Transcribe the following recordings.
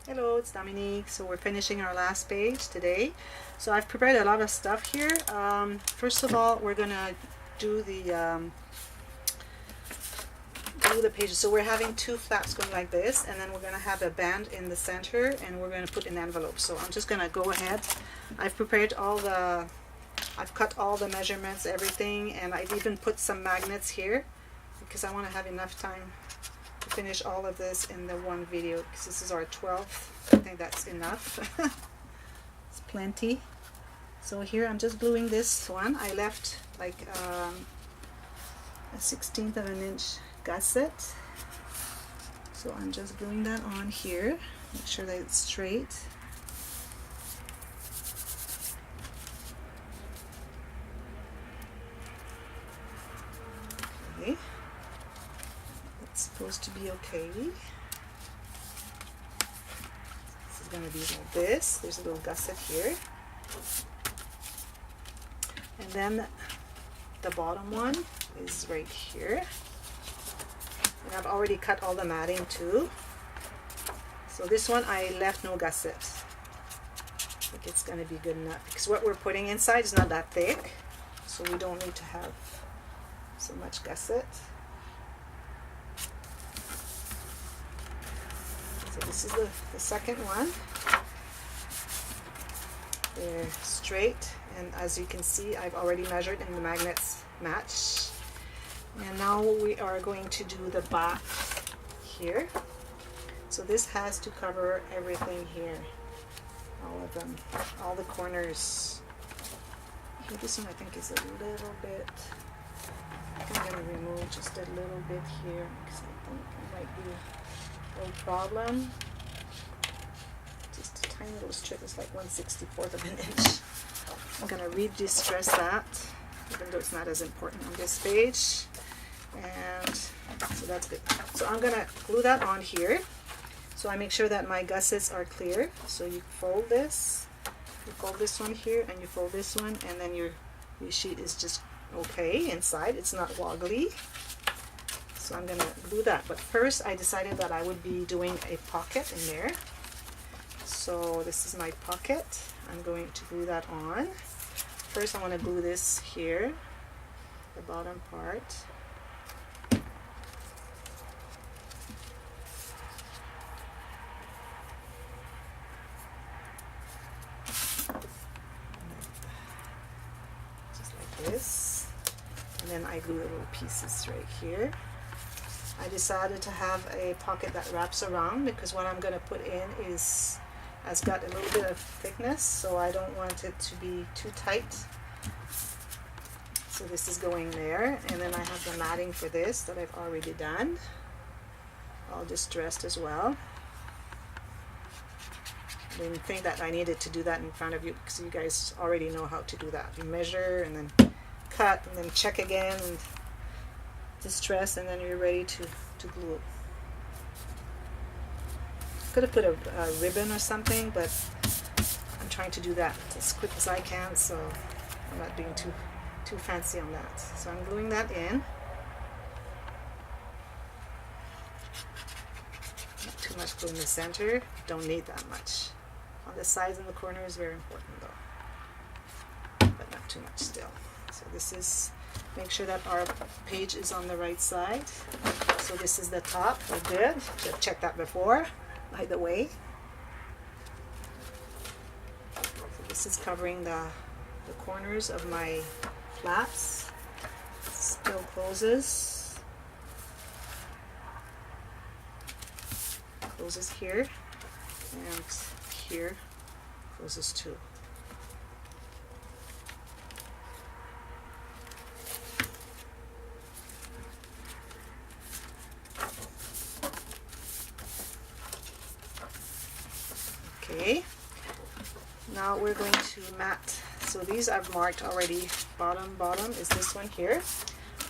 Hello, it's Dominique. So we're finishing our last page today. So I've prepared a lot of stuff here. First of all, we're gonna do the pages. So we're having two flaps going like this, and then we're gonna have a band in the center, and we're gonna put an envelope. So I'm just gonna go ahead. I've prepared I've cut all the measurements, everything, and I've even put some magnets here because I want to have enough time to finish all of this in the one video, because this is our 12th. I think that's enough. It's plenty. So here I'm just gluing this one. I left like a 1/16 of an inch gusset. So I'm just gluing that on here. Make sure that it's straight. Okay. It's supposed to be okay. This is going to be like this. There's a little gusset here. And then the bottom one is right here. And I've already cut all the matting too. So this one I left no gusset. I think it's going to be good enough because what we're putting inside is not that thick. So we don't need to have so much gusset. So this is the second one. They're straight, and as you can see, I've already measured and the magnets match. And now we are going to do the back here. So this has to cover everything here, all of them, all the corners. Here, this one I think is a little bit, I think I'm going to remove just a little bit here because I think it might be no problem. Just a tiny little strip. It's like 1/64 of an inch. I'm going to re-distress that, even though it's not as important on this page. And so that's good. So I'm going to glue that on here. So I make sure that my gussets are clear. So you fold this, you fold this one here, and you fold this one, and then your sheet is just okay inside. It's not wobbly. So I'm going to glue that. But first I decided that I would be doing a pocket in there. So this is my pocket. I'm going to glue that on. First I want to glue this here, the bottom part. Just like this. And then I glue the little pieces right here. I decided to have a pocket that wraps around because what I'm going to put in has got a little bit of thickness, so I don't want it to be too tight. So this is going there, and then I have the matting for this that I've already done, all distressed as well. I didn't think that I needed to do that in front of you because you guys already know how to do that. You measure and then cut and then check again and distress, and then you're ready to glue. Could have put a ribbon or something, but I'm trying to do that as quick as I can, so I'm not being too fancy on that. So I'm gluing that in. Not too much glue in the center. Don't need that much. On the sides and the corner is very important though, but not too much still. So this is, make sure that our page is on the right side. So this is the top. We're good. Should have checked that before, by the way. So this is covering the corners of my flaps. Still closes. Closes here, and here closes too. Okay, now we're going to mat. So these I've marked already. Bottom is this one here.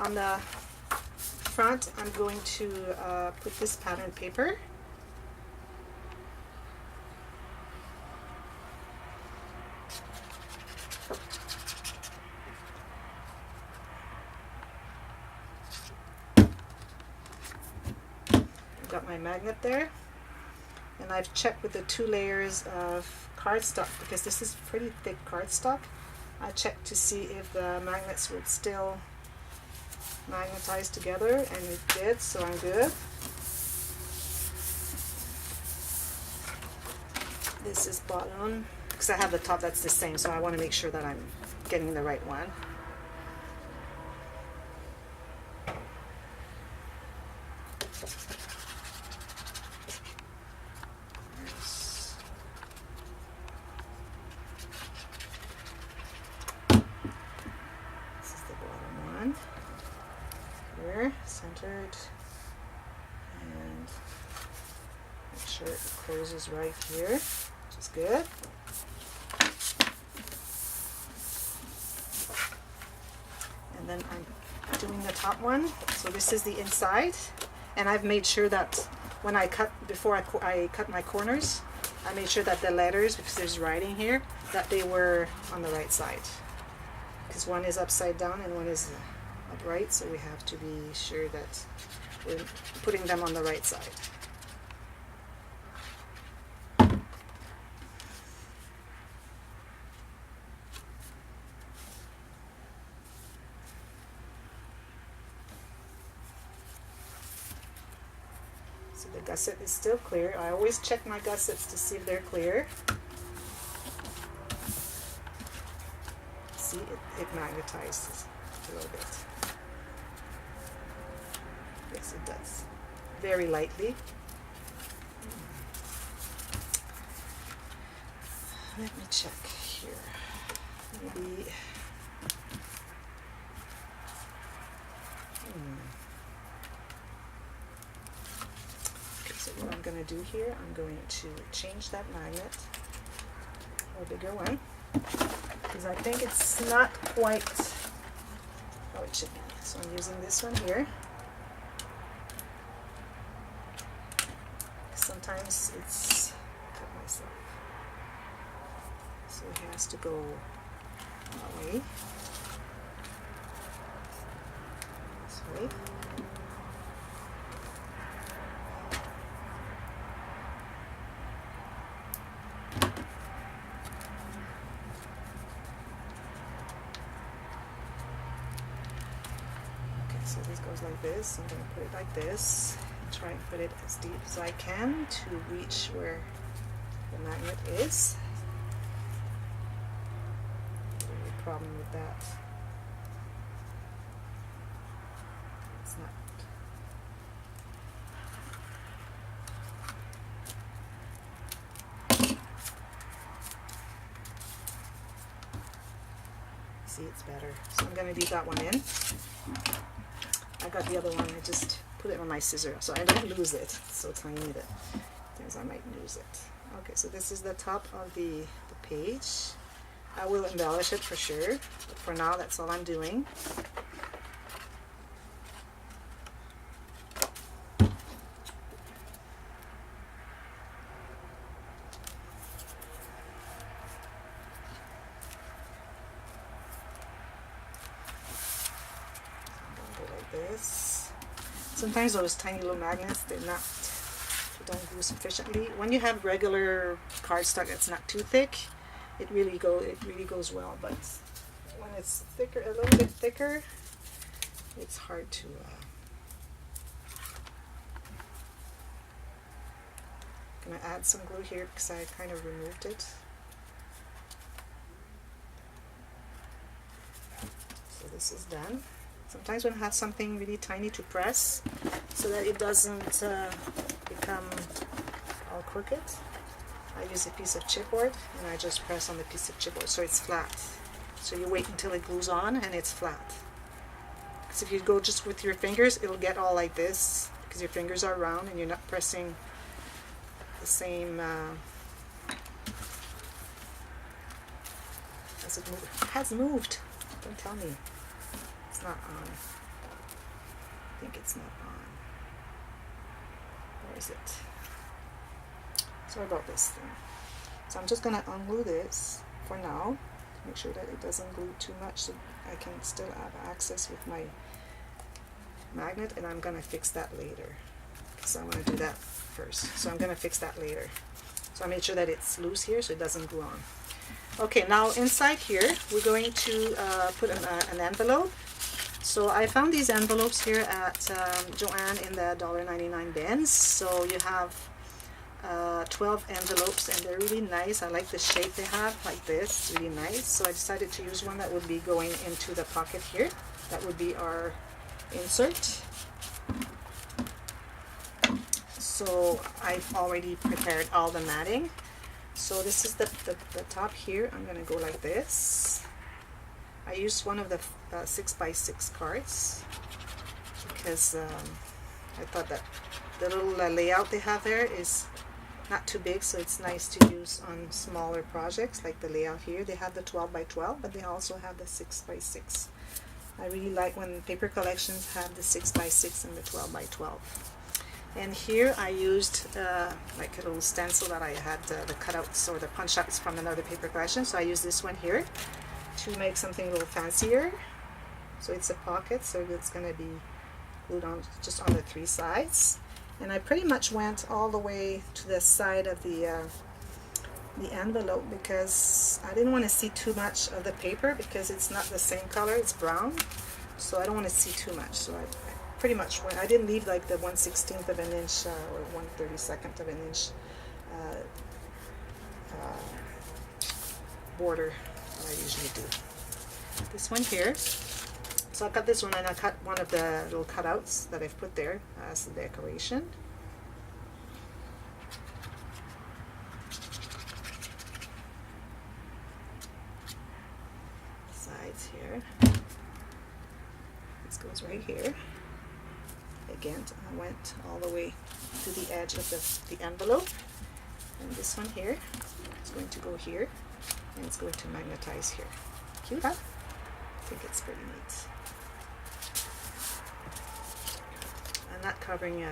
On the front I'm going to put this pattern paper. I've got my magnet there. And and I've checked with the 2 layers of cardstock, because this is pretty thick cardstock. I checked to see if the magnets would still magnetize together, and it did, so I'm good. This is bottom, because I have the top that's the same, so I want to make sure that I'm getting the right one. This is the bottom one. Here, centered, and make sure it closes right here, which is good. And then I'm doing the top one. So this is the inside, and I've made sure that when I cut, before I cut my corners, I made sure that the letters, because there's writing here, that they were on the right side, because one is upside down and one is upright, so we have to be sure that we're putting them on the right side. So the gusset is still clear. I always check my gussets to see if they're clear. See, it magnetizes a little bit. Yes, it does. Very lightly. Let me check here. Maybe. Okay, so what I'm going to do here, I'm going to change that magnet for a bigger one, because I think it's not quite how it should be. So I'm using this one here. Sometimes it's cut myself, so it has to go that way. This way. Okay, so this goes like this. I'm going to put it like this. Try and put it as deep as I can to reach where the magnet is. No problem with that. It's not. See, it's better. So I'm going to leave that one in. I got the other one. I just put it on my scissor so I don't lose it. It's so tiny that things I might lose it. Okay, so this is the top of the page. I will embellish it for sure, but for now that's all I'm doing. This. Sometimes those tiny little magnets, they don't glue sufficiently. When you have regular cardstock that's not too thick, it really goes well. But when it's thicker, a little bit thicker, it's hard to. I'm gonna add some glue here because I kind of removed it. So this is done. Sometimes when I have something really tiny to press, so that it doesn't become all crooked, I use a piece of chipboard and I just press on the piece of chipboard so it's flat. So you wait until it glues on and it's flat. Because if you go just with your fingers, it'll get all like this because your fingers are round and you're not pressing the same. Has it moved? It has moved. Don't tell me. It's not on. I think it's not on. Where is it? Sorry about this thing. So I'm just going to unglue this for now to make sure that it doesn't glue too much so I can still have access with my magnet, and I'm going to fix that later because I want to do that first. So I'm going to fix that later. So I made sure that it's loose here so it doesn't glue on. Okay, now inside here we're going to put an envelope. So I found these envelopes here at Joann in the $1.99 bins. So you have 12 envelopes and they're really nice. I like the shape they have, like this, really nice. So I decided to use one that would be going into the pocket here. That would be our insert. So I've already prepared all the matting. So this is the top here. I'm going to go like this. I used one of the 6x6 cards because I thought that the little layout they have there is not too big, so it's nice to use on smaller projects like the layout here. They have the 12x12, but they also have the 6x6. I really like when paper collections have the 6x6 and the 12x12. And here I used like a little stencil that I had the cutouts or the punch outs from another paper collection. So I used this one here to make something a little fancier. So it's a pocket, so it's going to be glued on just on the 3 sides. And I pretty much went all the way to the side of the envelope because I didn't want to see too much of the paper because it's not the same color, it's brown. So I don't want to see too much. So I pretty much went, I didn't leave like the 1/16 of an inch or 1/32 of an inch border that I usually do. This one here. So I cut this one and I cut one of the little cutouts that I've put there as the decoration. Sides here. This goes right here. Again, I went all the way to the edge of the envelope. And this one here is going to go here and it's going to magnetize here. Cute, huh? I think it's pretty neat. I'm not covering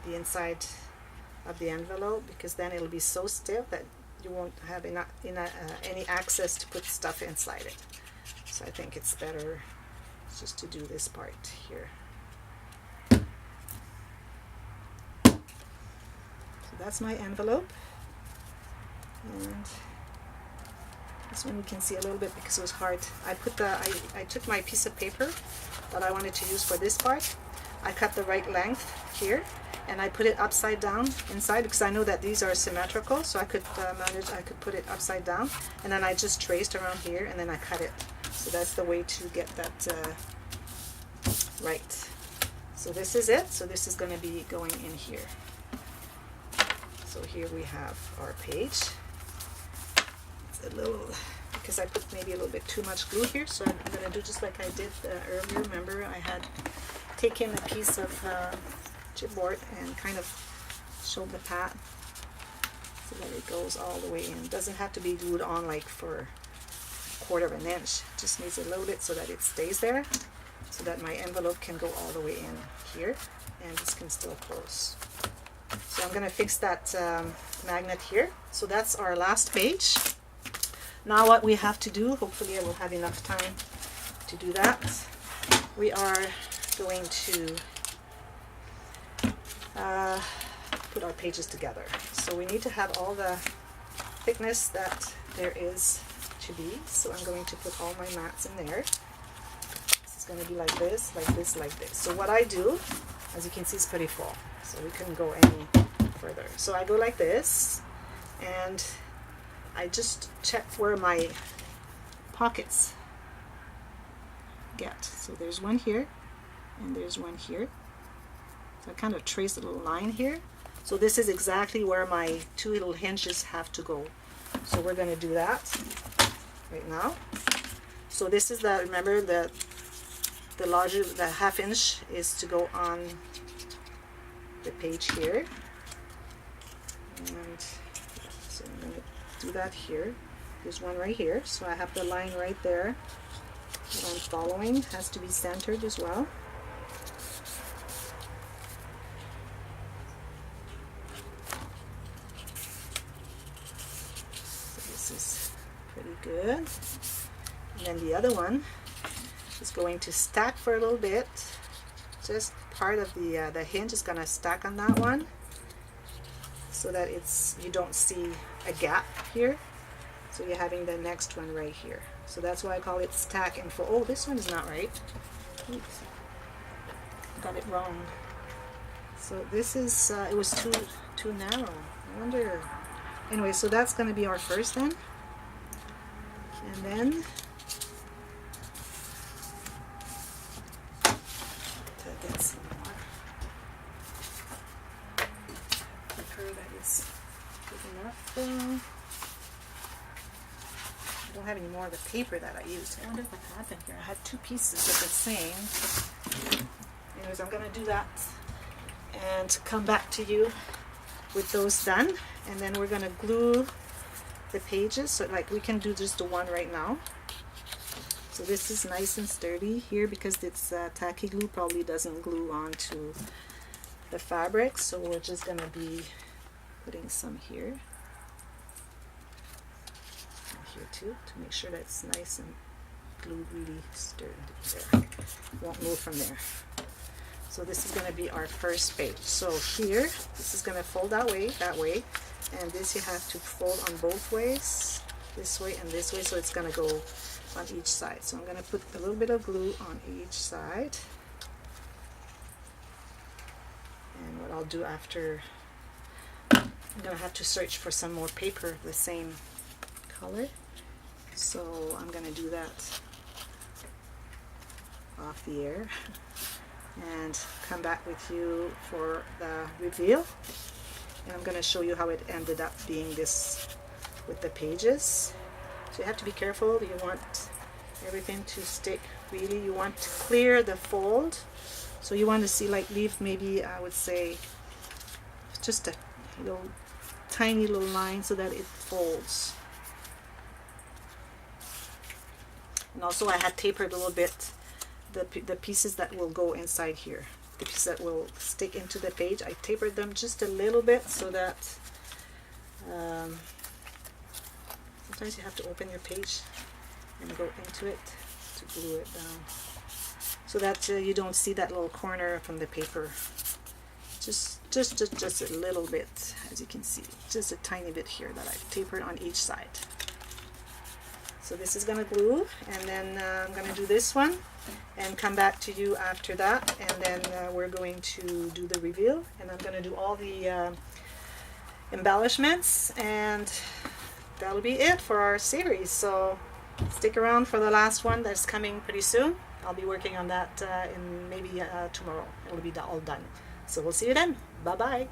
the inside of the envelope because then it'll be so stiff that you won't have any access to put stuff inside it. So I think it's better just to do this part here. So that's my envelope. And this one you can see a little bit because it was hard. I took my piece of paper that I wanted to use for this part. I cut the right length here and I put it upside down inside because I know that these are symmetrical, so I could put it upside down, and then I just traced around here and then I cut it. So that's the way to get that right. So this is it. So this is going to be going in here. So here we have our page. It's a little, because I put maybe a little bit too much glue here, so I'm going to do just like I did earlier. Remember, I had taken a piece of chipboard and kind of showed the pat so that it goes all the way in. It doesn't have to be glued on like for 1/4 of an inch. It just needs a little bit so that it stays there, so that my envelope can go all the way in here and this can still close. So I'm going to fix that magnet here. So that's our last page. Now what we have to do, hopefully I will have enough time to do that, we are going to put our pages together. So we need to have all the thickness that there is to be. So I'm going to put all my mats in there. This is going to be like this, like this, like this. So what I do, as you can see, is pretty full. So we couldn't go any further. So I go like this, and I just check where my pockets get. So there's one here, and there's one here. So I kind of trace a little line here. So this is exactly where my 2 little hinges have to go. So we're going to do that right now. So this is the, remember the larger, the 1/2 inch is to go on the page here. And so I'm going to do that here. There's one right here. So I have the line right there that I'm following. Has to be centered as well. Good. And then the other one is going to stack for a little bit. Just part of the hinge is going to stack on that one. so that you don't see a gap here. So you're having the next one right here. So that's why I call it stack and fold. Oh, this one's not right. Oops. Got it wrong. So this is, it was too narrow. I wonder. Anyway, so that's going to be our first then. And then to get some more paper that is good enough. I don't have any more of the paper that I used. I wonder what happened here. I had two pieces of the same. Anyways, I'm going to do that and come back to you with those done. And then we're going to glue the pages. So like we can do just the one right now. So this is nice and sturdy here because it's tacky glue, probably doesn't glue onto the fabric. So we're just going to be putting some here. Here too, to make sure that it's nice and glued really sturdy there. Won't move from there. So this is going to be our first page. So here, this is going to fold that way, and this you have to fold on both ways, this way and this way, so it's going to go on each side. So I'm going to put a little bit of glue on each side. And what I'll do after, I'm going to have to search for some more paper of the same color. So I'm going to do that off the air and come back with you for the reveal. And I'm going to show you how it ended up being this with the pages. So you have to be careful. You want everything to stick really. You want to clear the fold. So you want to see, like, leave maybe, I would say, just a little tiny little line so that it folds. And also I had tapered a little bit the pieces that will go inside here. The pieces that will stick into the page, I tapered them just a little bit so that sometimes you have to open your page and go into it to glue it down. So that you don't see that little corner from the paper. Just a little bit, as you can see. Just a tiny bit here that I've tapered on each side. So this is going to glue, and then I'm going to do this one and come back to you after that, and then we're going to do the reveal, and I'm going to do all the embellishments, and that'll be it for our series. So stick around for the last one that's coming pretty soon. I'll be working on that in maybe tomorrow. It'll be all done. So we'll see you then. Bye bye.